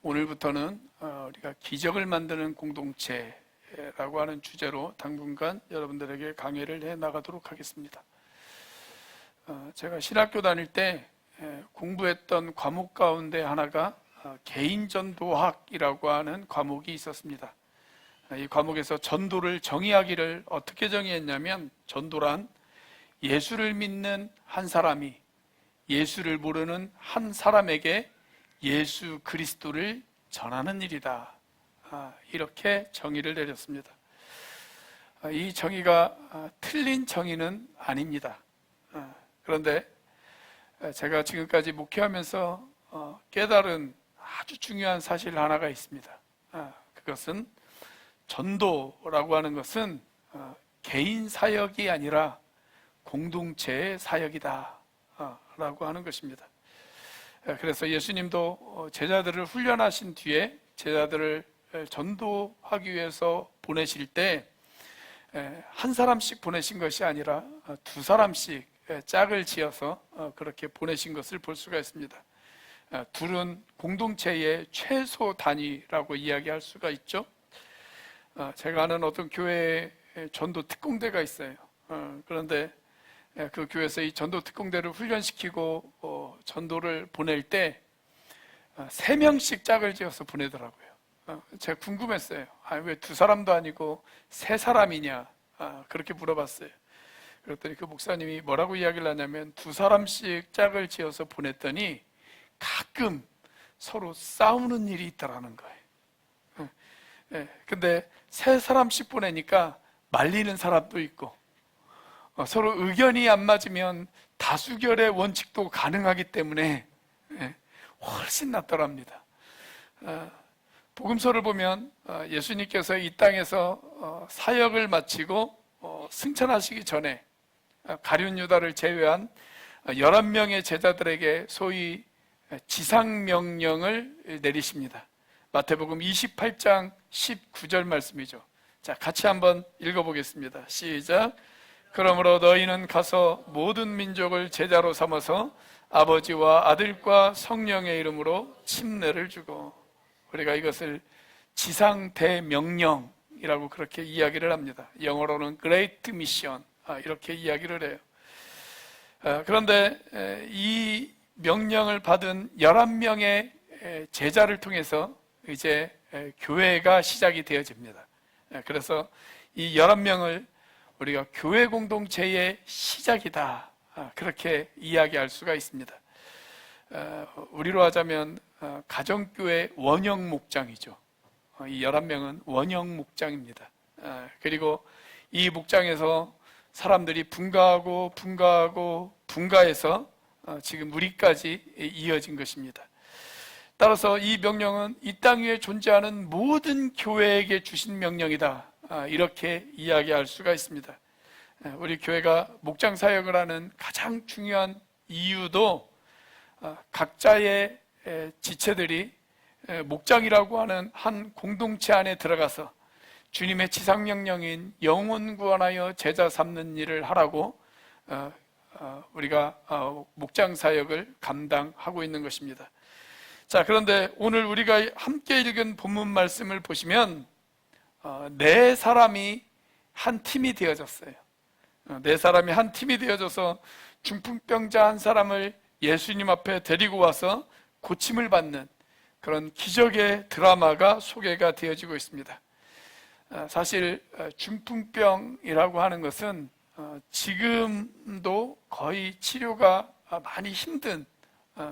오늘부터는 우리가 기적을 만드는 공동체라고 하는 주제로 당분간 여러분들에게 강의를 해 나가도록 하겠습니다. 제가 신학교 다닐 때 공부했던 과목 가운데 하나가 개인전도학이라고 하는 과목이 있었습니다. 이 과목에서 전도를 정의하기를 어떻게 정의했냐면, 전도란 예수를 믿는 한 사람이 예수를 모르는 한 사람에게 예수 그리스도를 전하는 일이다, 이렇게 정의를 내렸습니다. 이 정의가 틀린 정의는 아닙니다. 그런데 제가 지금까지 목회하면서 깨달은 아주 중요한 사실 하나가 있습니다. 그것은 전도라고 하는 것은 개인 사역이 아니라 공동체의 사역이다 라고 하는 것입니다. 그래서 예수님도 제자들을 훈련하신 뒤에 제자들을 전도하기 위해서 보내실 때 한 사람씩 보내신 것이 아니라 두 사람씩 짝을 지어서 그렇게 보내신 것을 볼 수가 있습니다. 둘은 공동체의 최소 단위라고 이야기할 수가 있죠. 제가 아는 어떤 교회에 전도 특공대가 있어요. 그런데 그 교회에서 이 전도 특공대를 훈련시키고 전도를 보낼 때 3명씩 짝을 지어서 보내더라고요. 제가 궁금했어요. 왜 두 사람도 아니고 3사람이냐, 그렇게 물어봤어요. 그랬더니 그 목사님이 뭐라고 이야기를 하냐면, 2사람씩 짝을 지어서 보냈더니 가끔 서로 싸우는 일이 있다라는 거예요. 근데 3사람씩 보내니까 말리는 사람도 있고, 서로 의견이 안 맞으면 다수결의 원칙도 가능하기 때문에 훨씬 낫더랍니다. 복음서를 보면 예수님께서 이 땅에서 사역을 마치고 승천하시기 전에 가룟 유다를 제외한 11명의 제자들에게 소위 지상명령을 내리십니다. 마태복음 28장 19절 말씀이죠. 자, 같이 한번 읽어보겠습니다. 시작. 그러므로 너희는 가서 모든 민족을 제자로 삼아서 아버지와 아들과 성령의 이름으로 침례를 주고, 우리가 이것을 지상대명령이라고 그렇게 이야기를 합니다. 영어로는 Great Mission, 이렇게 이야기를 해요. 그런데 이 명령을 받은 11명의 제자를 통해서 이제 교회가 시작이 되어집니다. 그래서 이 11명을 우리가 교회 공동체의 시작이다, 그렇게 이야기할 수가 있습니다. 우리로 하자면 가정교회 원형 목장이죠. 이 11명은 원형 목장입니다. 그리고 이 목장에서 사람들이 분가해서 지금 우리까지 이어진 것입니다. 따라서 이 명령은 이 땅 위에 존재하는 모든 교회에게 주신 명령이다, 이렇게 이야기할 수가 있습니다. 우리 교회가 목장 사역을 하는 가장 중요한 이유도 각자의 지체들이 목장이라고 하는 한 공동체 안에 들어가서 주님의 지상명령인 영혼 구원하여 제자 삼는 일을 하라고 우리가 목장 사역을 감당하고 있는 것입니다. 자, 그런데 오늘 우리가 함께 읽은 본문 말씀을 보시면 4사람이 한 팀이 되어졌어요. 4사람이 한 팀이 되어져서 중풍병자 한 사람을 예수님 앞에 데리고 와서 고침을 받는 그런 기적의 드라마가 소개가 되어지고 있습니다. 사실 중풍병이라고 하는 것은 지금도 거의 치료가 많이 힘든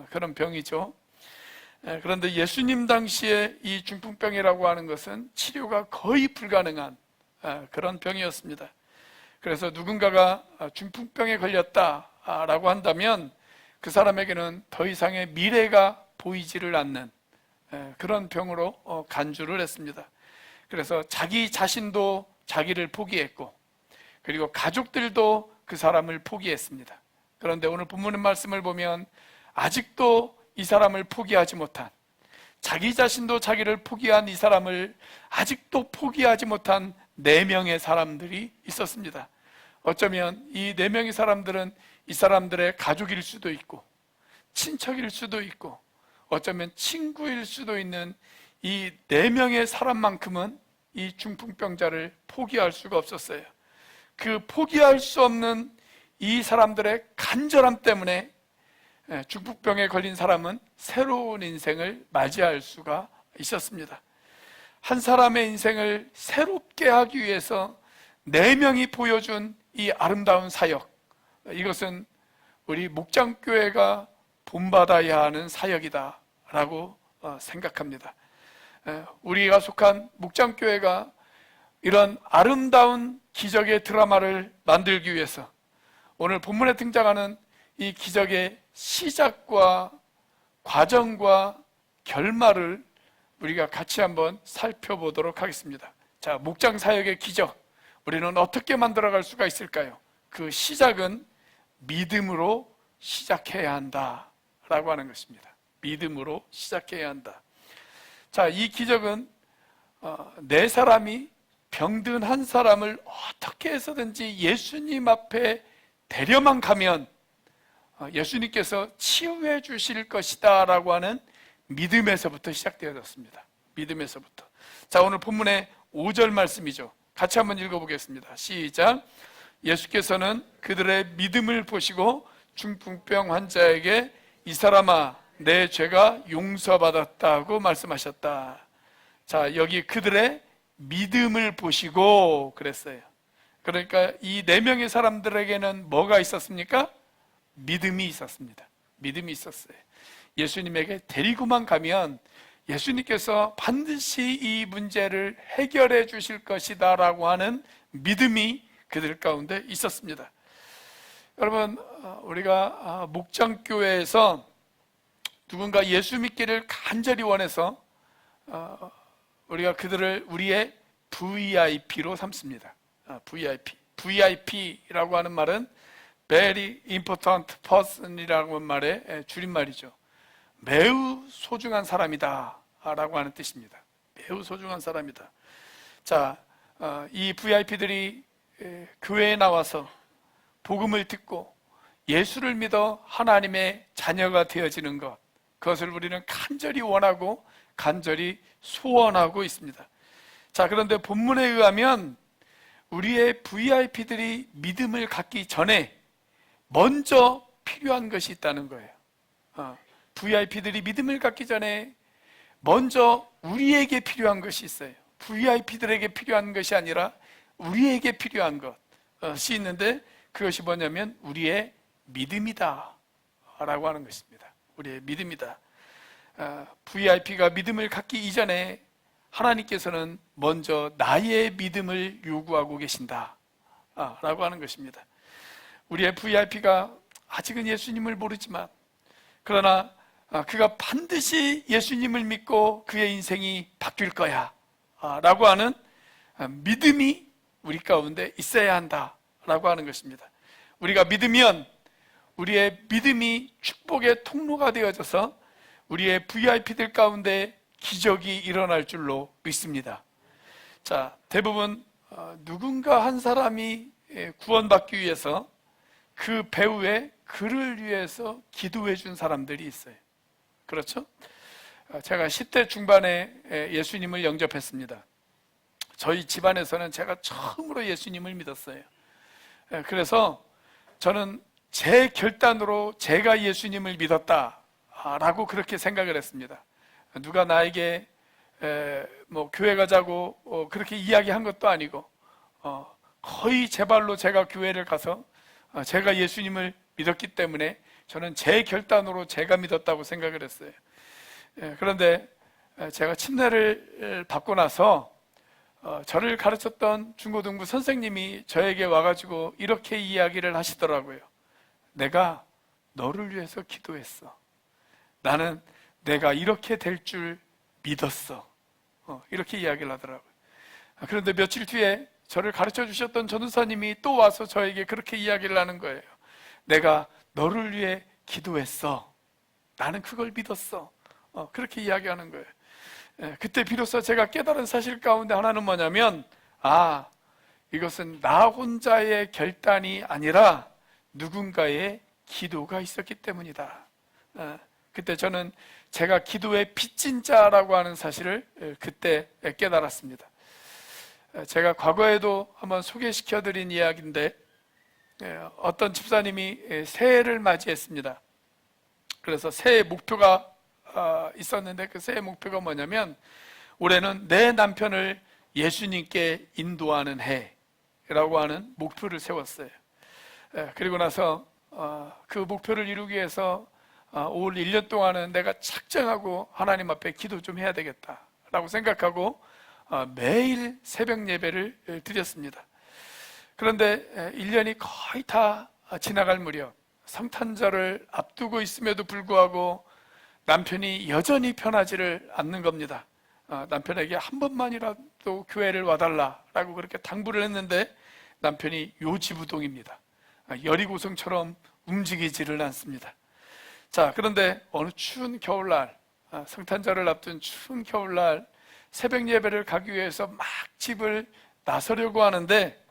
그런 병이죠. 그런데 예수님 당시에 이 중풍병이라고 하는 것은 치료가 거의 불가능한 그런 병이었습니다. 그래서 누군가가 중풍병에 걸렸다라고 한다면 그 사람에게는 더 이상의 미래가 보이지를 않는 그런 병으로 간주를 했습니다. 그래서 자기 자신도 자기를 포기했고, 그리고 가족들도 그 사람을 포기했습니다. 그런데 오늘 본문의 말씀을 보면 아직도 이 사람을 포기하지 못한, 자기 자신도 자기를 포기한 이 사람을 아직도 포기하지 못한 4명의 사람들이 있었습니다. 어쩌면 이 4명의 사람들은 이 사람들의 가족일 수도 있고 친척일 수도 있고 어쩌면 친구일 수도 있는 이 4명의 사람만큼은 이 중풍병자를 포기할 수가 없었어요. 그 포기할 수 없는 이 사람들의 간절함 때문에 중풍병에 걸린 사람은 새로운 인생을 맞이할 수가 있었습니다. 한 사람의 인생을 새롭게 하기 위해서 4명이 보여준 이 아름다운 사역, 이것은 우리 목장교회가 본받아야 하는 사역이다 라고 생각합니다. 우리가 속한 목장교회가 이런 아름다운 기적의 드라마를 만들기 위해서 오늘 본문에 등장하는 이 기적의 시작과 과정과 결말을 우리가 같이 한번 살펴보도록 하겠습니다. 자, 목장 사역의 기적, 우리는 어떻게 만들어갈 수가 있을까요? 그 시작은 믿음으로 시작해야 한다 라고 하는 것입니다. 믿음으로 시작해야 한다. 자, 이 기적은 4사람이 병든 한 사람을 어떻게 해서든지 예수님 앞에 데려만 가면 예수님께서 치유해 주실 것이다 라고 하는 믿음에서부터 시작되어졌습니다. 믿음에서부터. 자, 오늘 본문의 5절 말씀이죠. 같이 한번 읽어보겠습니다. 시작. 예수께서는 그들의 믿음을 보시고 중풍병 환자에게 이 사람아 내 죄가 용서받았다고 말씀하셨다. 자, 여기 그들의 믿음을 보시고 그랬어요. 그러니까 이 4명의 사람들에게는 뭐가 있었습니까? 믿음이 있었습니다. 믿음이 있었어요. 예수님에게 데리고만 가면 예수님께서 반드시 이 문제를 해결해 주실 것이다 라고 하는 믿음이 그들 가운데 있었습니다. 여러분, 우리가 목장교회에서 누군가 예수 믿기를 간절히 원해서 우리가 그들을 우리의 VIP로 삼습니다. VIP라고 하는 말은 Very Important Person이라고 하는 말의 줄임말이죠. 매우 소중한 사람이다 라고 하는 뜻입니다. 매우 소중한 사람이다. 자, 이 VIP들이 교회에 나와서 복음을 듣고 예수를 믿어 하나님의 자녀가 되어지는 것, 그것을 우리는 간절히 원하고 간절히 소원하고 있습니다. 자, 그런데 본문에 의하면 우리의 VIP들이 믿음을 갖기 전에 먼저 필요한 것이 있다는 거예요. VIP들이 믿음을 갖기 전에 먼저 우리에게 필요한 것이 있어요. VIP들에게 필요한 것이 아니라 우리에게 필요한 것이 있는데 그것이 뭐냐면 우리의 믿음이다 라고 하는 것입니다. 우리의 믿음이다. VIP가 믿음을 갖기 이전에 하나님께서는 먼저 나의 믿음을 요구하고 계신다 라고 하는 것입니다. 우리의 VIP가 아직은 예수님을 모르지만 그러나 그가 반드시 예수님을 믿고 그의 인생이 바뀔 거야 라고 하는 믿음이 우리 가운데 있어야 한다 라고 하는 것입니다. 우리가 믿으면 우리의 믿음이 축복의 통로가 되어져서 우리의 VIP들 가운데 기적이 일어날 줄로 믿습니다. 자, 대부분 누군가 한 사람이 구원받기 위해서 그 배우의 그를 위해서 기도해 준 사람들이 있어요. 그렇죠? 제가 10대 중반에 예수님을 영접했습니다. 저희 집안에서는 제가 처음으로 예수님을 믿었어요. 그래서 저는 제 결단으로 제가 예수님을 믿었다라고 그렇게 생각을 했습니다. 누가 나에게 교회 가자고 그렇게 이야기한 것도 아니고 거의 제 발로 제가 교회를 가서 제가 예수님을 믿었기 때문에 저는 제 결단으로 제가 믿었다고 생각을 했어요. 그런데 제가 침례를 받고 나서 저를 가르쳤던 중고등부 선생님이 저에게 와가지고 이렇게 이야기를 하시더라고요. 내가 너를 위해서 기도했어. 나는 내가 이렇게 될 줄 믿었어. 이렇게 이야기를 하더라고요. 그런데 며칠 뒤에 저를 가르쳐 주셨던 전도사님이 또 와서 저에게 그렇게 이야기를 하는 거예요. 내가 너를 위해 기도했어. 나는 그걸 믿었어. 그렇게 이야기하는 거예요. 그때 비로소 제가 깨달은 사실 가운데 하나는 뭐냐면 이것은 나 혼자의 결단이 아니라 누군가의 기도가 있었기 때문이다. 그때 저는 제가 기도의 빚진 자라고 하는 사실을 그때 깨달았습니다. 제가 과거에도 한번 소개시켜드린 이야기인데, 어떤 집사님이 새해를 맞이했습니다. 그래서 새해 목표가 있었는데, 그 새해 목표가 뭐냐면, 올해는 내 남편을 예수님께 인도하는 해라고 하는 목표를 세웠어요. 그리고 나서 그 목표를 이루기 위해서 올 1년 동안은 내가 작정하고 하나님 앞에 기도 좀 해야 되겠다라고 생각하고 매일 새벽 예배를 드렸습니다. 그런데 1년이 거의 다 지나갈 무렵, 성탄절을 앞두고 있음에도 불구하고 남편이 여전히 편하지를 않는 겁니다. 남편에게 한 번만이라도 교회를 와달라라고 그렇게 당부를 했는데 남편이 요지부동입니다. 여리고성처럼 움직이지를 않습니다. 자, 그런데 어느 추운 겨울날, 성탄절을 앞둔 추운 겨울날 새벽 예배를 가기 위해서 막 집을 나서려고 하는데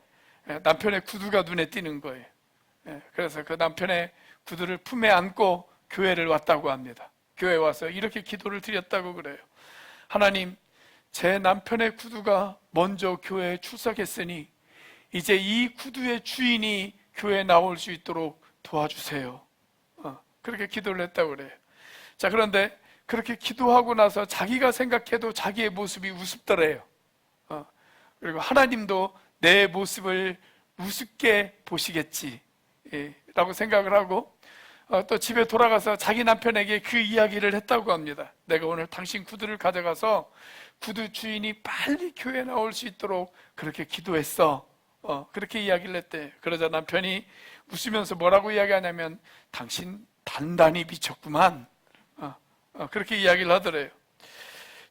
남편의 구두가 눈에 띄는 거예요. 그래서 그 남편의 구두를 품에 안고 교회를 왔다고 합니다. 교회에 와서 이렇게 기도를 드렸다고 그래요. 하나님, 제 남편의 구두가 먼저 교회에 출석했으니 이제 이 구두의 주인이 교회에 나올 수 있도록 도와주세요. 그렇게 기도를 했다고 그래요. 자, 그런데 그렇게 기도하고 나서 자기가 생각해도 자기의 모습이 우습더래요. 그리고 하나님도 내 모습을 우습게 보시겠지 라고 생각을 하고 또 집에 돌아가서 자기 남편에게 그 이야기를 했다고 합니다. 내가 오늘 당신 구두를 가져가서 구두 주인이 빨리 교회에 나올 수 있도록 그렇게 기도했어. 그렇게 이야기를 했대. 그러자 남편이 웃으면서 뭐라고 이야기하냐면, 당신 단단히 미쳤구만. 그렇게 이야기를 하더래요.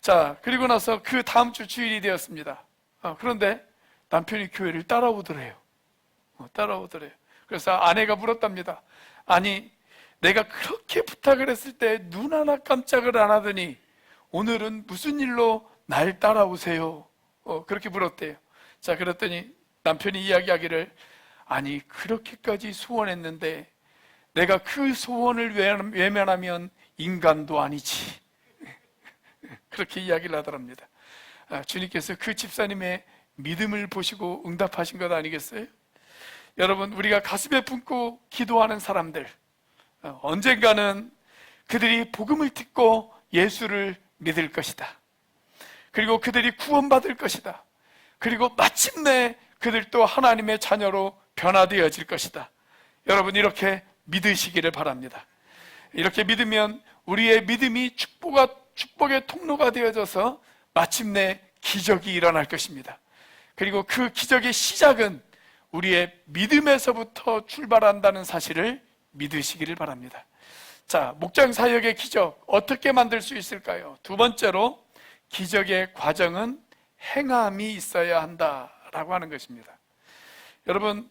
자, 그리고 나서 그 다음 주 주일이 되었습니다. 그런데 남편이 교회를 따라오더래요. 따라오더래요. 그래서 아내가 물었답니다. 아니, 내가 그렇게 부탁을 했을 때 눈 하나 깜짝을 안 하더니 오늘은 무슨 일로 날 따라오세요? 그렇게 물었대요. 자, 그랬더니 남편이 이야기하기를, 아니, 그렇게까지 소원했는데 내가 그 소원을 외면하면 인간도 아니지. 그렇게 이야기를 하더랍니다. 주님께서 그 집사님의 믿음을 보시고 응답하신 것 아니겠어요? 여러분, 우리가 가슴에 품고 기도하는 사람들, 언젠가는 그들이 복음을 듣고 예수를 믿을 것이다. 그리고 그들이 구원받을 것이다. 그리고 마침내 그들도 하나님의 자녀로 변화되어질 것이다. 여러분, 이렇게 믿으시기를 바랍니다. 이렇게 믿으면 우리의 믿음이 축복의 통로가 되어져서 마침내 기적이 일어날 것입니다. 그리고 그 기적의 시작은 우리의 믿음에서부터 출발한다는 사실을 믿으시기를 바랍니다. 자, 목장 사역의 기적 어떻게 만들 수 있을까요? 두 번째로, 기적의 과정은 행함이 있어야 한다라고 하는 것입니다. 여러분,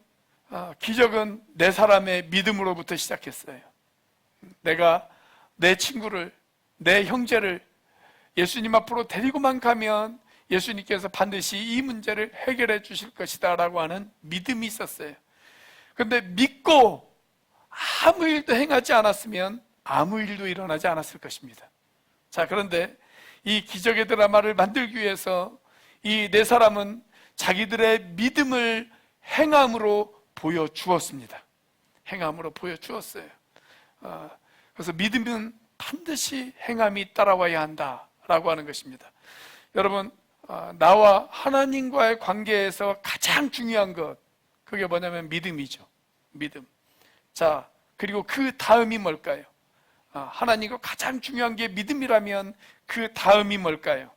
기적은 네 사람의 믿음으로부터 시작했어요. 내가 내 친구를, 내 형제를 예수님 앞으로 데리고만 가면 예수님께서 반드시 이 문제를 해결해 주실 것이다 라고 하는 믿음이 있었어요. 그런데 믿고 아무 일도 행하지 않았으면 아무 일도 일어나지 않았을 것입니다. 자, 그런데 이 기적의 드라마를 만들기 위해서 이 네 사람은 자기들의 믿음을 행함으로 보여주었습니다. 행함으로 보여주었어요. 그래서 믿음은 반드시 행함이 따라와야 한다라고 하는 것입니다. 여러분, 나와 하나님과의 관계에서 가장 중요한 것, 그게 뭐냐면 믿음이죠. 믿음. 자, 그리고 그 다음이 뭘까요? 하나님과 가장 중요한 게 믿음이라면 그 다음이 뭘까요?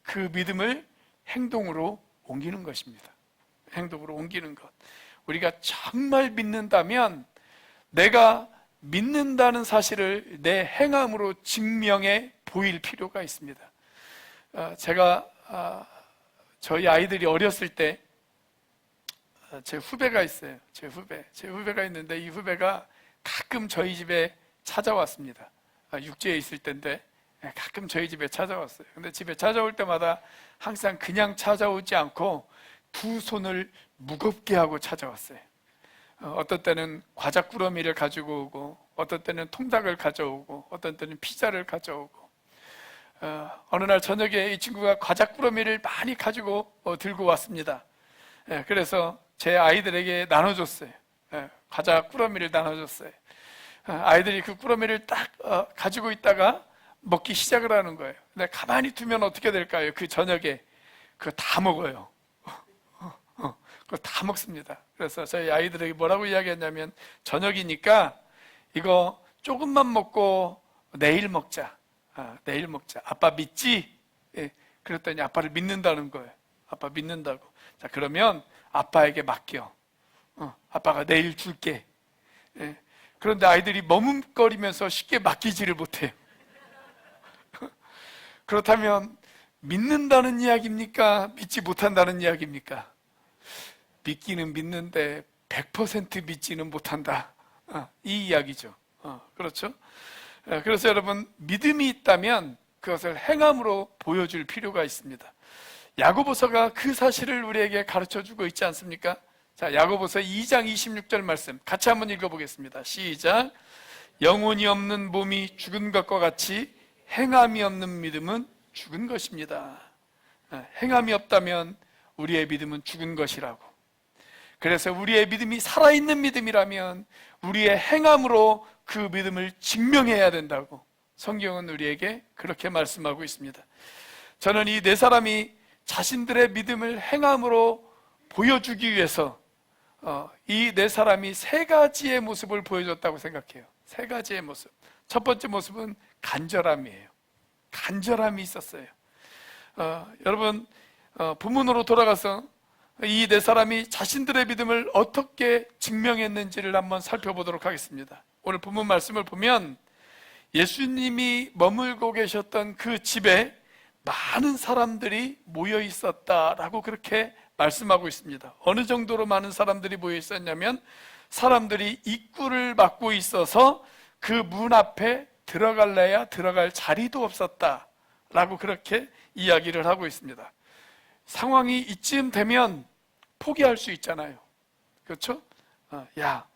그 믿음을 행동으로 옮기는 것입니다. 행동으로 옮기는 것. 우리가 정말 믿는다면 내가 믿는다는 사실을 내 행함으로 증명해 보일 필요가 있습니다. 제가 저희 아이들이 어렸을 때 제 후배가 있어요. 제 후배가 있는데 이 후배가 가끔 저희 집에 찾아왔습니다. 육지에 있을 때인데 가끔 저희 집에 찾아왔어요. 근데 집에 찾아올 때마다 항상 그냥 찾아오지 않고 두 손을 무겁게 하고 찾아왔어요. 어떤 때는 과자 꾸러미를 가지고 오고, 어떤 때는 통닭을 가져오고 어떤 때는 피자를 가져오고, 어느 날 저녁에 이 친구가 과자 꾸러미를 많이 가지고 들고 왔습니다. 그래서 제 아이들에게 나눠줬어요. 과자 꾸러미를 나눠줬어요. 아이들이 그 꾸러미를 딱 가지고 있다가 먹기 시작을 하는 거예요. 근데 가만히 두면 어떻게 될까요? 그 저녁에 그거 다 먹어요. 그거 다 먹습니다. 그래서 저희 아이들에게 뭐라고 이야기했냐면, 저녁이니까 이거 조금만 먹고 내일 먹자. 내일 먹자. 아빠 믿지? 예, 그랬더니 아빠를 믿는다는 거예요. 아빠 믿는다고. 자, 그러면 아빠에게 맡겨. 아빠가 내일 줄게. 예, 그런데 아이들이 머뭇거리면서 쉽게 맡기지를 못해요. 그렇다면 믿는다는 이야기입니까? 믿지 못한다는 이야기입니까? 믿기는 믿는데 100% 믿지는 못한다. 이 이야기죠. 그렇죠? 그래서 여러분, 믿음이 있다면 그것을 행함으로 보여줄 필요가 있습니다. 야고보서가 그 사실을 우리에게 가르쳐주고 있지 않습니까? 자, 야고보서 2장 26절 말씀 같이 한번 읽어보겠습니다. 시작. 영혼이 없는 몸이 죽은 것과 같이 행함이 없는 믿음은 죽은 것입니다. 행함이 없다면 우리의 믿음은 죽은 것이라고. 그래서 우리의 믿음이 살아있는 믿음이라면 우리의 행함으로 그 믿음을 증명해야 된다고 성경은 우리에게 그렇게 말씀하고 있습니다. 저는 이 네 사람이 자신들의 믿음을 행함으로 보여주기 위해서 이 네 사람이 세 가지의 모습을 보여줬다고 생각해요. 세 가지의 모습. 첫 번째 모습은 간절함이에요. 간절함이 있었어요. 여러분, 본문으로 돌아가서 이 네 사람이 자신들의 믿음을 어떻게 증명했는지를 한번 살펴보도록 하겠습니다. 오늘 본문 말씀을 보면 예수님이 머물고 계셨던 그 집에 많은 사람들이 모여 있었다라고 그렇게 말씀하고 있습니다. 어느 정도로 많은 사람들이 모여 있었냐면, 사람들이 입구를 막고 있어서 그 문 앞에 들어갈래야 들어갈 자리도 없었다라고 그렇게 이야기를 하고 있습니다. 상황이 이쯤 되면 포기할 수 있잖아요. 그렇죠? 야,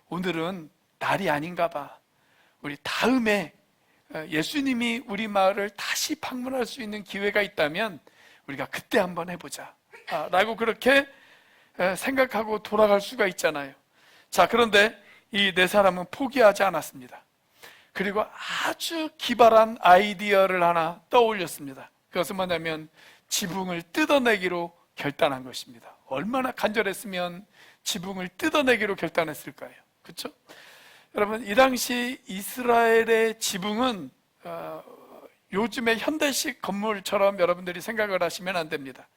오늘은 날이 아닌가 봐. 우리 다음에 예수님이 우리 마을을 다시 방문할 수 있는 기회가 있다면 우리가 그때 한번 해보자 라고 그렇게 생각하고 돌아갈 수가 있잖아요. 자, 그런데 이 네 사람은 포기하지 않았습니다. 그리고 아주 기발한 아이디어를 하나 떠올렸습니다. 그것은 뭐냐면 지붕을 뜯어내기로 결단한 것입니다. 얼마나 간절했으면 지붕을 뜯어내기로 결단했을까요? 그렇죠? 여러분, 이 당시 이스라엘의 지붕은 요즘의 현대식 건물처럼 여러분들이 생각을 하시면 안 됩니다.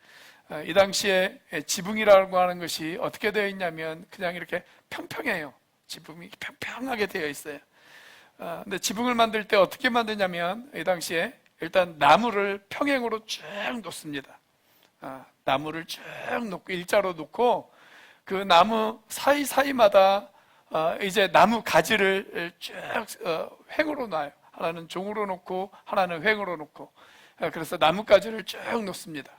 이 당시에 지붕이라고 하는 것이 어떻게 되어 있냐면 그냥 이렇게 평평해요. 지붕이 평평하게 되어 있어요. 근데 지붕을 만들 때 어떻게 만드냐면 이 당시에 일단 나무를 평행으로 쭉 놓습니다. 나무를 쭉 놓고 일자로 놓고 그 나무 사이사이마다 이제 나무 가지를 쭉 횡으로 놔요. 하나는 종으로 놓고 하나는 횡으로 놓고, 그래서 나뭇가지를 쭉 놓습니다.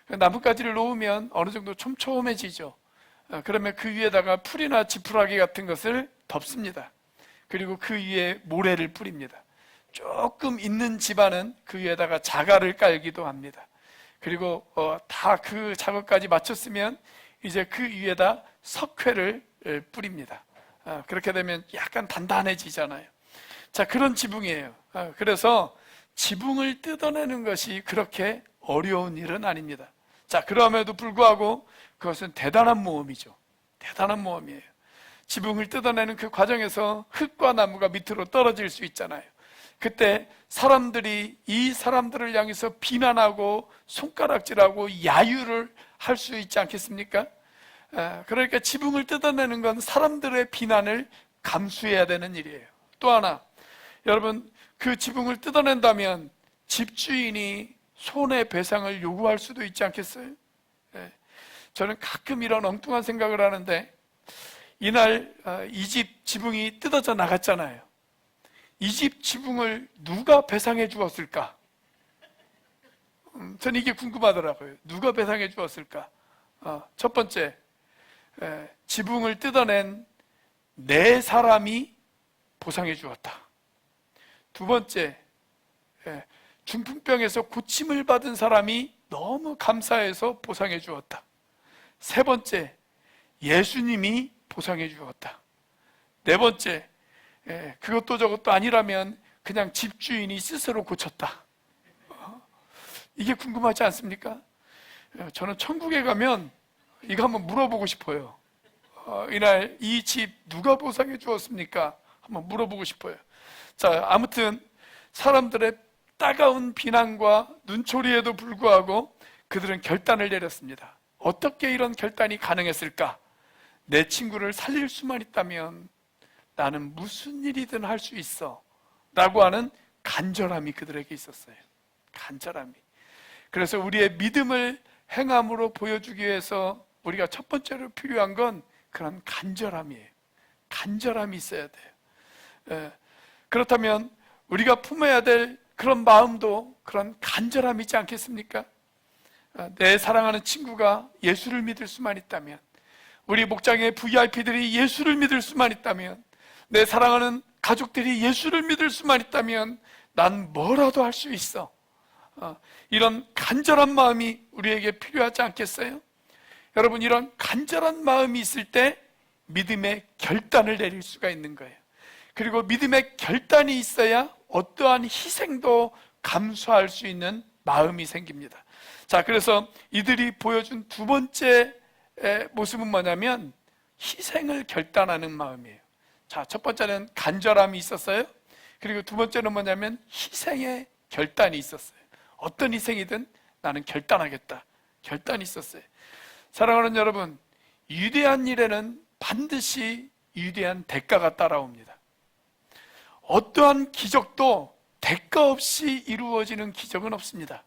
나뭇가지를 놓으면 어느 정도 촘촘해지죠. 그러면 그 위에다가 풀이나 지푸라기 같은 것을 덮습니다. 그리고 그 위에 모래를 뿌립니다. 조금 있는 집안은 그 위에다가 자갈을 깔기도 합니다. 그리고 다 그 작업까지 마쳤으면 이제 그 위에다 석회를 뿌립니다. 그렇게 되면 약간 단단해지잖아요. 자, 그런 지붕이에요. 그래서 지붕을 뜯어내는 것이 그렇게 어려운 일은 아닙니다. 자, 그럼에도 불구하고 그것은 대단한 모험이죠. 대단한 모험이에요. 지붕을 뜯어내는 그 과정에서 흙과 나무가 밑으로 떨어질 수 있잖아요. 그때 사람들이 이 사람들을 향해서 비난하고 손가락질하고 야유를 할 수 있지 않겠습니까? 그러니까 지붕을 뜯어내는 건 사람들의 비난을 감수해야 되는 일이에요. 또 하나, 여러분, 그 지붕을 뜯어낸다면 집주인이 손해배상을 요구할 수도 있지 않겠어요? 저는 가끔 이런 엉뚱한 생각을 하는데, 이날 이 집 지붕이 뜯어져 나갔잖아요. 이 집 지붕을 누가 배상해 주었을까? 저는 이게 궁금하더라고요. 누가 배상해 주었을까? 첫 번째, 지붕을 뜯어낸 네 사람이 보상해 주었다. 두 번째, 중풍병에서 고침을 받은 사람이 너무 감사해서 보상해 주었다. 세 번째, 예수님이 보상해 주었다. 네 번째, 그것도 저것도 아니라면 그냥 집주인이 스스로 고쳤다. 이게 궁금하지 않습니까? 저는 천국에 가면 이거 한번 물어보고 싶어요. 이날 이 집 누가 보상해 주었습니까? 한번 물어보고 싶어요. 자, 아무튼 사람들의 따가운 비난과 눈초리에도 불구하고 그들은 결단을 내렸습니다. 어떻게 이런 결단이 가능했을까? 내 친구를 살릴 수만 있다면 나는 무슨 일이든 할 수 있어 라고 하는 간절함이 그들에게 있었어요. 간절함이. 그래서 우리의 믿음을 행함으로 보여주기 위해서 우리가 첫 번째로 필요한 건 그런 간절함이에요. 간절함이 있어야 돼요. 그렇다면 우리가 품어야 될 그런 마음도 그런 간절함이지 않겠습니까? 내 사랑하는 친구가 예수를 믿을 수만 있다면, 우리 목장의 VIP들이 예수를 믿을 수만 있다면, 내 사랑하는 가족들이 예수를 믿을 수만 있다면 난 뭐라도 할 수 있어. 이런 간절한 마음이 우리에게 필요하지 않겠어요? 여러분, 이런 간절한 마음이 있을 때 믿음의 결단을 내릴 수가 있는 거예요. 그리고 믿음의 결단이 있어야 어떠한 희생도 감수할 수 있는 마음이 생깁니다. 자, 그래서 이들이 보여준 두 번째 모습은 뭐냐면 희생을 결단하는 마음이에요. 자, 첫 번째는 간절함이 있었어요. 그리고 두 번째는 뭐냐면 희생의 결단이 있었어요. 어떤 희생이든 나는 결단하겠다. 결단이 있었어요. 사랑하는 여러분, 위대한 일에는 반드시 위대한 대가가 따라옵니다. 어떠한 기적도 대가 없이 이루어지는 기적은 없습니다.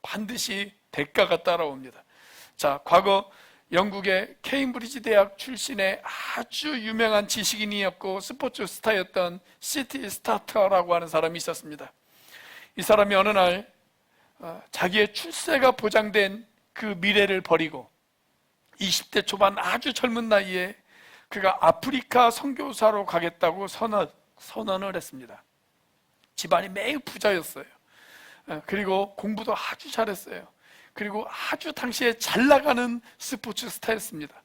반드시 대가가 따라옵니다. 자, 과거 영국의 케임브리지 대학 출신의 아주 유명한 지식인이었고 스포츠 스타였던 시티 스타터라고 하는 사람이 있었습니다. 이 사람이 어느 날 자기의 출세가 보장된 그 미래를 버리고 20대 초반 아주 젊은 나이에 그가 아프리카 선교사로 가겠다고 선언을 했습니다. 집안이 매우 부자였어요. 그리고 공부도 아주 잘했어요. 그리고 아주 당시에 잘 나가는 스포츠 스타였습니다.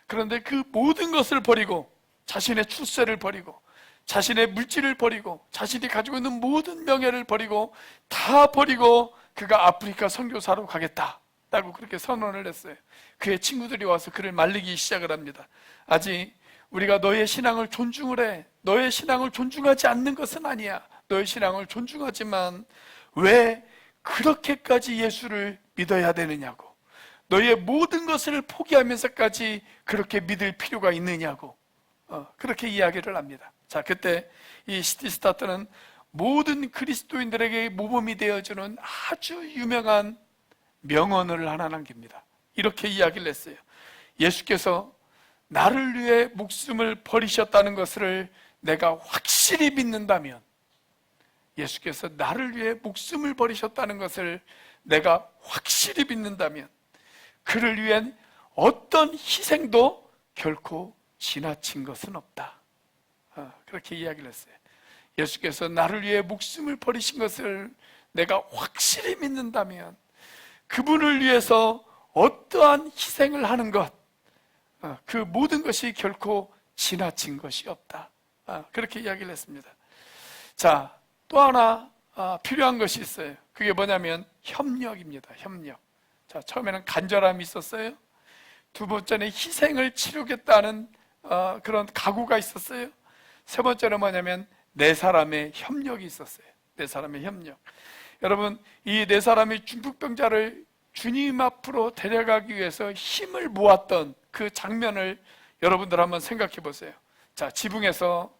그런데 그 모든 것을 버리고, 자신의 출세를 버리고, 자신의 물질을 버리고, 자신이 가지고 있는 모든 명예를 버리고, 다 버리고 그가 아프리카 선교사로 가겠다라고 그렇게 선언을 했어요. 그의 친구들이 와서 그를 말리기 시작을 합니다. 아직 우리가 너의 신앙을 존중을 해. 너의 신앙을 존중하지 않는 것은 아니야. 너의 신앙을 존중하지만 왜 그렇게까지 예수를 믿어야 되느냐고, 너의 모든 것을 포기하면서까지 그렇게 믿을 필요가 있느냐고, 그렇게 이야기를 합니다. 자, 그때 이 시티 스타트는 모든 그리스도인들에게 모범이 되어주는 아주 유명한 명언을 하나 남깁니다. 이렇게 이야기를 했어요. 예수께서 나를 위해 목숨을 버리셨다는 것을 내가 확실히 믿는다면, 예수께서 나를 위해 목숨을 버리셨다는 것을 내가 확실히 믿는다면 그를 위한 어떤 희생도 결코 지나친 것은 없다. 그렇게 이야기를 했어요. 예수께서 나를 위해 목숨을 버리신 것을 내가 확실히 믿는다면 그분을 위해서 어떠한 희생을 하는 것, 그 모든 것이 결코 지나친 것이 없다. 그렇게 이야기를 했습니다. 자, 또 하나 필요한 것이 있어요. 그게 뭐냐면 협력입니다. 협력. 자, 처음에는 간절함이 있었어요. 두 번째는 희생을 치르겠다는 그런 각오가 있었어요. 세 번째는 뭐냐면 네 사람의 협력이 있었어요. 네 사람의 협력. 여러분, 이 네 사람이 중풍병자를 주님 앞으로 데려가기 위해서 힘을 모았던 그 장면을 여러분들 한번 생각해 보세요. 자, 지붕에서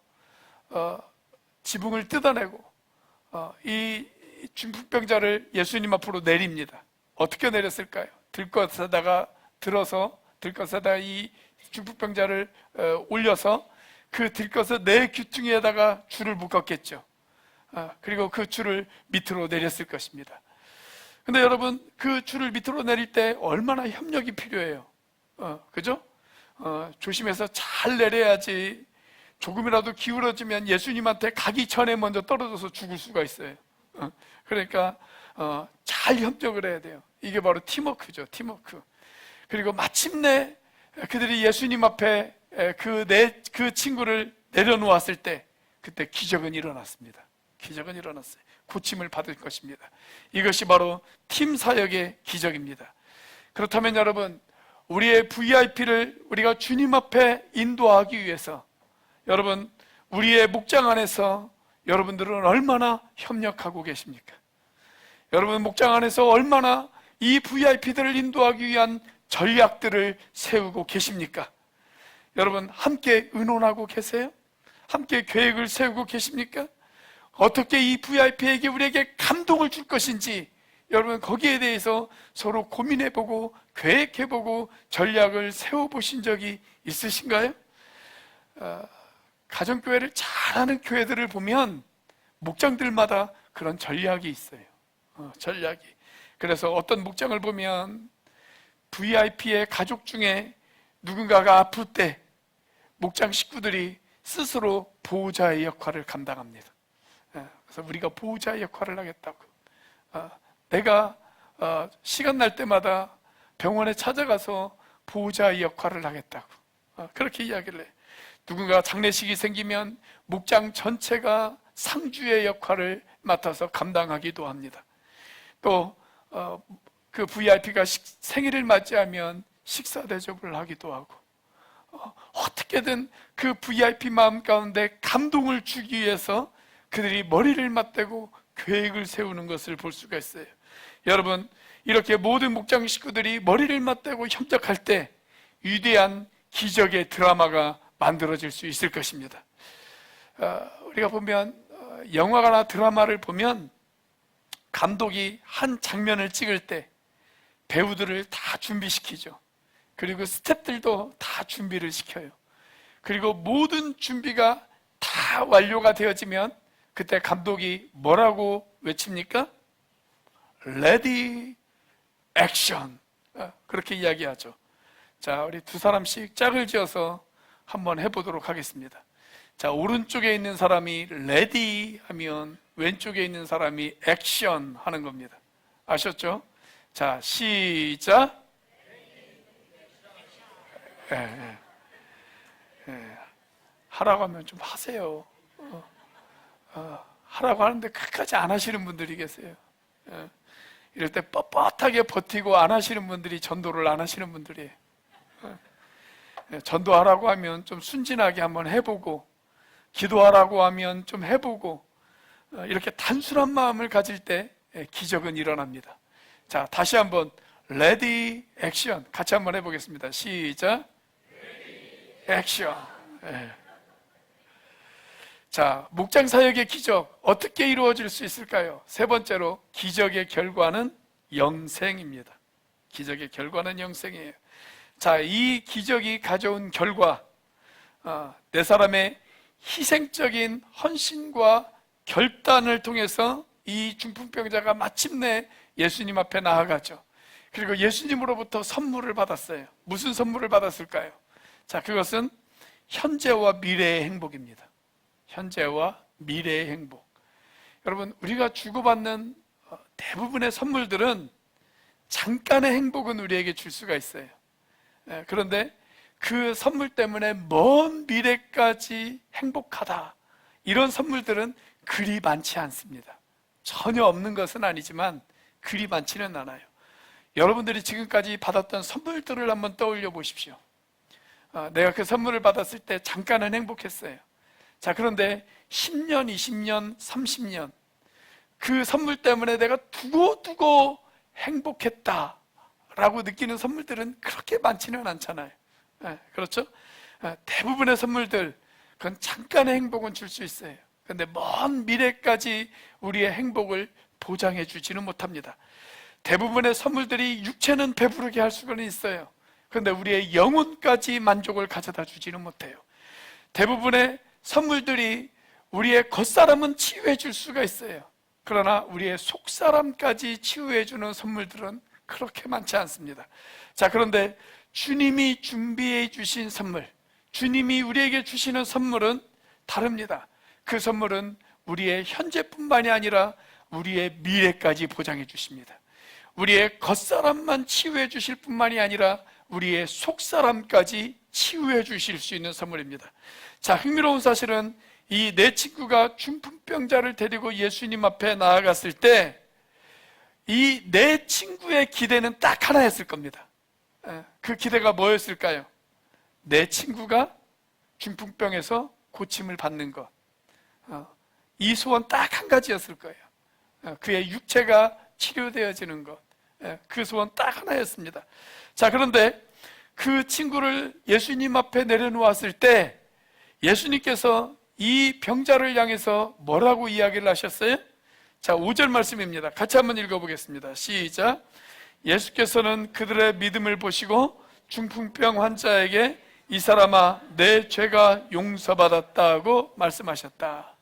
지붕을 뜯어내고 이 중풍병자를 예수님 앞으로 내립니다. 어떻게 내렸을까요? 들것에다가 이 중풍병자를 올려서 그 들것을 네 귀퉁이에다가 줄을 묶었겠죠. 그리고 그 줄을 밑으로 내렸을 것입니다. 근데 여러분, 그 줄을 밑으로 내릴 때 얼마나 협력이 필요해요. 그죠? 조심해서 잘 내려야지 조금이라도 기울어지면 예수님한테 가기 전에 먼저 떨어져서 죽을 수가 있어요. 그러니까 잘 협력을 해야 돼요. 이게 바로 팀워크죠, 팀워크. 그리고 마침내 그들이 예수님 앞에 그 친구를 내려놓았을 때 그때 기적은 일어났습니다. 기적은 일어났어요. 고침을 받을 것입니다. 이것이 바로 팀 사역의 기적입니다. 그렇다면 여러분, 우리의 VIP를 우리가 주님 앞에 인도하기 위해서 여러분, 우리의 목장 안에서 여러분들은 얼마나 협력하고 계십니까? 여러분 목장 안에서 얼마나 이 VIP들을 인도하기 위한 전략들을 세우고 계십니까? 여러분 함께 의논하고 계세요? 함께 계획을 세우고 계십니까? 어떻게 이 VIP에게 우리에게 감동을 줄 것인지 여러분 거기에 대해서 서로 고민해보고 계획해보고 전략을 세워보신 적이 있으신가요? 가정교회를 잘하는 교회들을 보면 목장들마다 그런 전략이 있어요. 전략이. 그래서 어떤 목장을 보면 VIP의 가족 중에 누군가가 아플 때 목장 식구들이 스스로 보호자의 역할을 감당합니다. 그래서 우리가 보호자의 역할을 하겠다고. 내가 시간 날 때마다 병원에 찾아가서 보호자의 역할을 하겠다고. 그렇게 이야기를 해요. 누군가 장례식이 생기면 목장 전체가 상주의 역할을 맡아서 감당하기도 합니다. 또 그 VIP가 생일을 맞이하면 식사 대접을 하기도 하고 어떻게든 그 VIP 마음 가운데 감동을 주기 위해서 그들이 머리를 맞대고 계획을 세우는 것을 볼 수가 있어요. 여러분 이렇게 모든 목장 식구들이 머리를 맞대고 협력할 때 위대한 기적의 드라마가 만들어질 수 있을 것입니다. 우리가 보면 영화나 드라마를 보면 감독이 한 장면을 찍을 때 배우들을 다 준비시키죠. 그리고 스태프들도 다 준비를 시켜요. 그리고 모든 준비가 다 완료가 되어지면 그때 감독이 뭐라고 외칩니까? 레디 액션. 그렇게 이야기하죠. 자, 우리 두 사람씩 짝을 지어서 한번 해보도록 하겠습니다. 자, 오른쪽에 있는 사람이 레디 하면 왼쪽에 있는 사람이 액션 하는 겁니다. 아셨죠? 자, 시작. 하라고 하면 좀 하세요. 하라고 하는데 끝까지 안 하시는 분들이 계세요. 이럴 때 뻣뻣하게 버티고 안 하시는 분들이 전도를 안 하시는 분들이에요. 전도하라고 하면 좀 순진하게 한번 해보고, 기도하라고 하면 좀 해보고, 이렇게 단순한 마음을 가질 때 기적은 일어납니다. 자, 다시 한번 레디 액션 같이 한번 해보겠습니다. 시작. 액션. 자, 목장 사역의 기적 어떻게 이루어질 수 있을까요? 세 번째로 기적의 결과는 영생입니다. 기적의 결과는 영생이에요. 자, 이 기적이 가져온 결과, 네 사람의 희생적인 헌신과 결단을 통해서 이 중풍병자가 마침내 예수님 앞에 나아가죠. 그리고 예수님으로부터 선물을 받았어요. 무슨 선물을 받았을까요? 자, 그것은 현재와 미래의 행복입니다. 현재와 미래의 행복. 여러분, 우리가 주고받는 대부분의 선물들은 잠깐의 행복은 우리에게 줄 수가 있어요. 그런데 그 선물 때문에 먼 미래까지 행복하다, 이런 선물들은 그리 많지 않습니다. 전혀 없는 것은 아니지만 그리 많지는 않아요. 여러분들이 지금까지 받았던 선물들을 한번 떠올려 보십시오. 내가 그 선물을 받았을 때 잠깐은 행복했어요. 자, 그런데 10년, 20년, 30년 그 선물 때문에 내가 두고두고 행복했다라고 느끼는 선물들은 그렇게 많지는 않잖아요. 그렇죠? 대부분의 선물들, 그건 잠깐의 행복은 줄 수 있어요. 그런데 먼 미래까지 우리의 행복을 보장해 주지는 못합니다. 대부분의 선물들이 육체는 배부르게 할 수는 있어요. 그런데 우리의 영혼까지 만족을 가져다 주지는 못해요. 대부분의 선물들이 우리의 겉사람은 치유해 줄 수가 있어요. 그러나 우리의 속사람까지 치유해 주는 선물들은 그렇게 많지 않습니다. 자, 그런데 주님이 준비해 주신 선물, 주님이 우리에게 주시는 선물은 다릅니다. 그 선물은 우리의 현재뿐만이 아니라 우리의 미래까지 보장해 주십니다. 우리의 겉사람만 치유해 주실 뿐만이 아니라 우리의 속사람까지 치유해 주실 수 있는 선물입니다. 자, 흥미로운 사실은 이 내 친구가 중풍병자를 데리고 예수님 앞에 나아갔을 때 이 내 친구의 기대는 딱 하나였을 겁니다. 그 기대가 뭐였을까요? 내 친구가 중풍병에서 고침을 받는 것. 이 소원 딱 한 가지였을 거예요. 그의 육체가 치료되어지는 것. 그 소원 딱 하나였습니다. 자, 그런데 그 친구를 예수님 앞에 내려놓았을 때 예수님께서 이 병자를 향해서 뭐라고 이야기를 하셨어요? 자, 5절 말씀입니다. 같이 한번 읽어보겠습니다. 시작. 예수께서는 그들의 믿음을 보시고 중풍병 환자에게 이 사람아, 내 죄가 용서받았다고 말씀하셨다.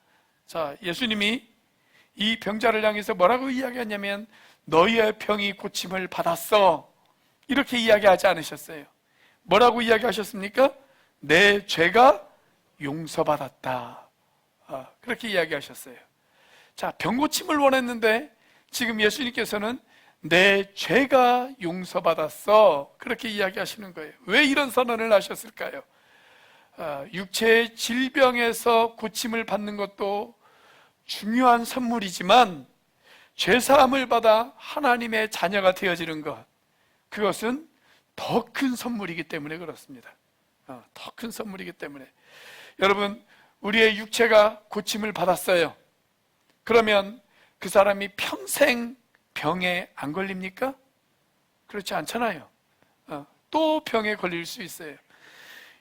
자, 예수님이 이 병자를 향해서 뭐라고 이야기하냐면 너희의 병이 고침을 받았어, 이렇게 이야기하지 않으셨어요. 뭐라고 이야기하셨습니까? 내 죄가 용서받았다. 그렇게 이야기하셨어요. 자, 병 고침을 원했는데 지금 예수님께서는 내 죄가 용서받았어, 그렇게 이야기하시는 거예요. 왜 이런 선언을 하셨을까요? 육체의 질병에서 고침을 받는 것도 중요한 선물이지만 죄사함을 받아 하나님의 자녀가 되어지는 것, 그것은 더 큰 선물이기 때문에 그렇습니다. 더 큰 선물이기 때문에. 여러분, 우리의 육체가 고침을 받았어요. 그러면 그 사람이 평생 병에 안 걸립니까? 그렇지 않잖아요. 또 병에 걸릴 수 있어요.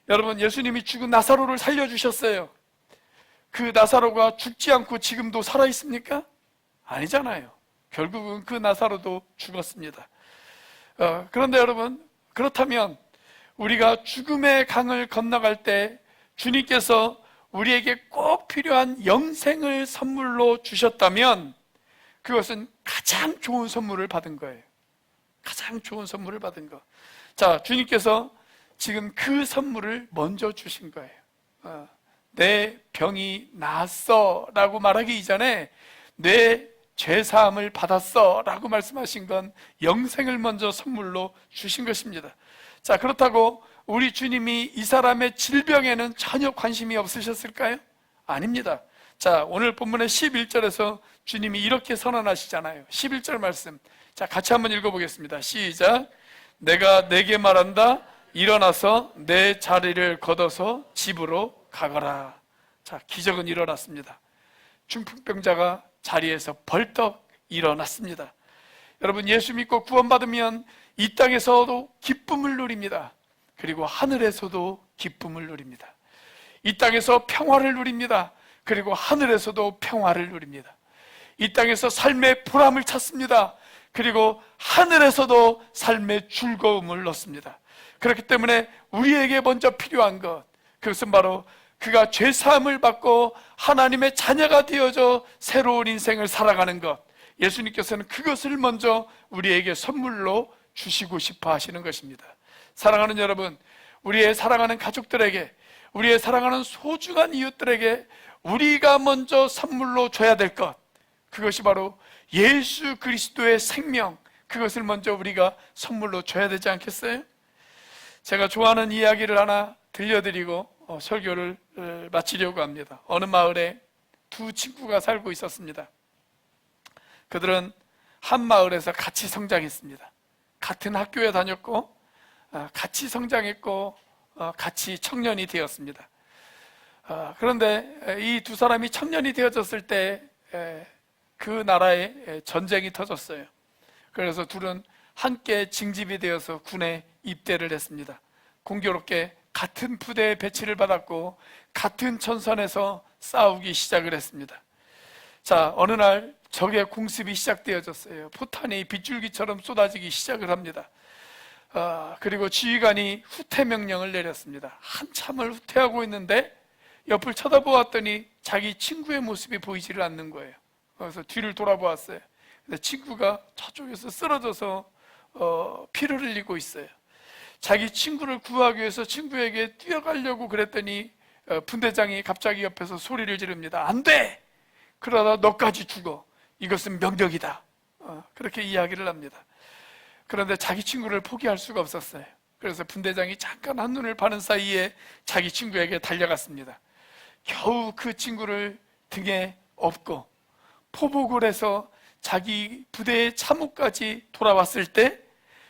여러분, 예수님이 죽은 나사로를 살려주셨어요. 그 나사로가 죽지 않고 지금도 살아있습니까? 아니잖아요. 결국은 그 나사로도 죽었습니다. 그런데 여러분, 그렇다면 우리가 죽음의 강을 건너갈 때 주님께서 우리에게 꼭 필요한 영생을 선물로 주셨다면 그것은 가장 좋은 선물을 받은 거예요. 가장 좋은 선물을 받은 거. 자, 주님께서 지금 그 선물을 먼저 주신 거예요. 내 병이 나았어 라고 말하기 이전에 내 죄사함을 받았어 라고 말씀하신 건 영생을 먼저 선물로 주신 것입니다. 자, 그렇다고 우리 주님이 이 사람의 질병에는 전혀 관심이 없으셨을까요? 아닙니다. 자, 오늘 본문의 11절에서 주님이 이렇게 선언하시잖아요. 11절 말씀, 자, 같이 한번 읽어보겠습니다. 시작. 내가 내게 말한다, 일어나서 내 자리를 걷어서 집으로 가거라. 자, 기적은 일어났습니다. 중풍병자가 자리에서 벌떡 일어났습니다. 여러분, 예수 믿고 구원받으면 이 땅에서도 기쁨을 누립니다. 그리고 하늘에서도 기쁨을 누립니다. 이 땅에서 평화를 누립니다. 그리고 하늘에서도 평화를 누립니다. 이 땅에서 삶의 보람을 찾습니다. 그리고 하늘에서도 삶의 즐거움을 얻습니다. 그렇기 때문에 우리에게 먼저 필요한 것, 그것은 바로 그가 죄사함을 받고 하나님의 자녀가 되어져 새로운 인생을 살아가는 것, 예수님께서는 그것을 먼저 우리에게 선물로 주시고 싶어 하시는 것입니다. 사랑하는 여러분, 우리의 사랑하는 가족들에게, 우리의 사랑하는 소중한 이웃들에게 우리가 먼저 선물로 줘야 될 것, 그것이 바로 예수 그리스도의 생명, 그것을 먼저 우리가 선물로 줘야 되지 않겠어요? 제가 좋아하는 이야기를 하나 들려드리고 설교를 마치려고 합니다. 어느 마을에 두 친구가 살고 있었습니다. 그들은 한 마을에서 같이 성장했습니다. 같은 학교에 다녔고 같이 성장했고 같이 청년이 되었습니다. 그런데 이 두 사람이 청년이 되어졌을 때 그 나라에 전쟁이 터졌어요. 그래서 둘은 함께 징집이 되어서 군에 입대를 했습니다. 공교롭게 같은 부대에 배치를 받았고 같은 전선에서 싸우기 시작을 했습니다. 자, 어느 날 적의 공습이 시작되어졌어요. 포탄이 빗줄기처럼 쏟아지기 시작을 합니다. 그리고 지휘관이 후퇴 명령을 내렸습니다. 한참을 후퇴하고 있는데 옆을 쳐다보았더니 자기 친구의 모습이 보이지를 않는 거예요. 그래서 뒤를 돌아보았어요. 근데 친구가 저쪽에서 쓰러져서 피를 흘리고 있어요. 자기 친구를 구하기 위해서 친구에게 뛰어가려고 그랬더니 분대장이 갑자기 옆에서 소리를 지릅니다. 안 돼! 그러다 너까지 죽어. 이것은 명령이다. 그렇게 이야기를 합니다. 그런데 자기 친구를 포기할 수가 없었어요. 그래서 분대장이 잠깐 한눈을 파는 사이에 자기 친구에게 달려갔습니다. 겨우 그 친구를 등에 업고 포복을 해서 자기 부대의 참호까지 돌아왔을 때,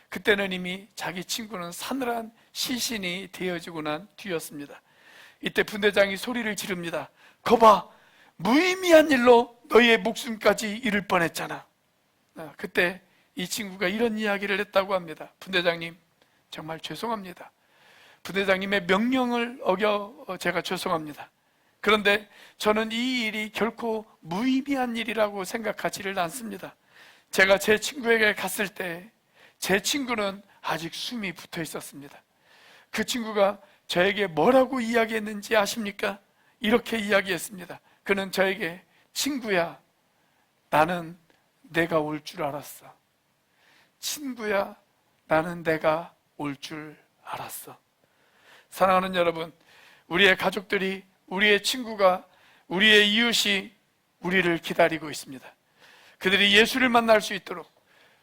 그때는 이미 자기 친구는 사늘한 시신이 되어지고 난 뒤였습니다. 이때 분대장이 소리를 지릅니다. 거봐, 무의미한 일로 너의 목숨까지 잃을 뻔했잖아. 그때 이 친구가 이런 이야기를 했다고 합니다. 분대장님, 정말 죄송합니다. 분대장님의 명령을 어겨 제가 죄송합니다. 그런데 저는 이 일이 결코 무의미한 일이라고 생각하지를 않습니다. 제가 제 친구에게 갔을 때 제 친구는 아직 숨이 붙어 있었습니다. 그 친구가 저에게 뭐라고 이야기했는지 아십니까? 이렇게 이야기했습니다. 그는 저에게, 친구야, 나는 내가 올 줄 알았어. 친구야, 나는 내가 올 줄 알았어. 사랑하는 여러분, 우리의 가족들이, 우리의 친구가, 우리의 이웃이 우리를 기다리고 있습니다. 그들이 예수를 만날 수 있도록,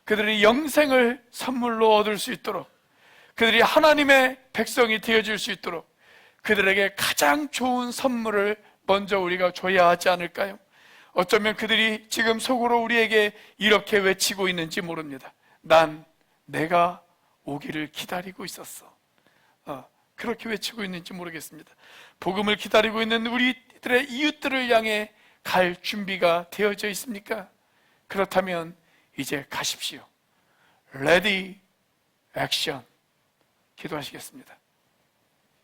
그들이 영생을 선물로 얻을 수 있도록, 그들이 하나님의 백성이 되어줄 수 있도록 그들에게 가장 좋은 선물을 먼저 우리가 줘야 하지 않을까요? 어쩌면 그들이 지금 속으로 우리에게 이렇게 외치고 있는지 모릅니다. 난 내가 오기를 기다리고 있었어. 그렇게 외치고 있는지 모르겠습니다. 복음을 기다리고 있는 우리들의 이웃들을 향해 갈 준비가 되어져 있습니까? 그렇다면 이제 가십시오. 레디, 액션. 기도하시겠습니다.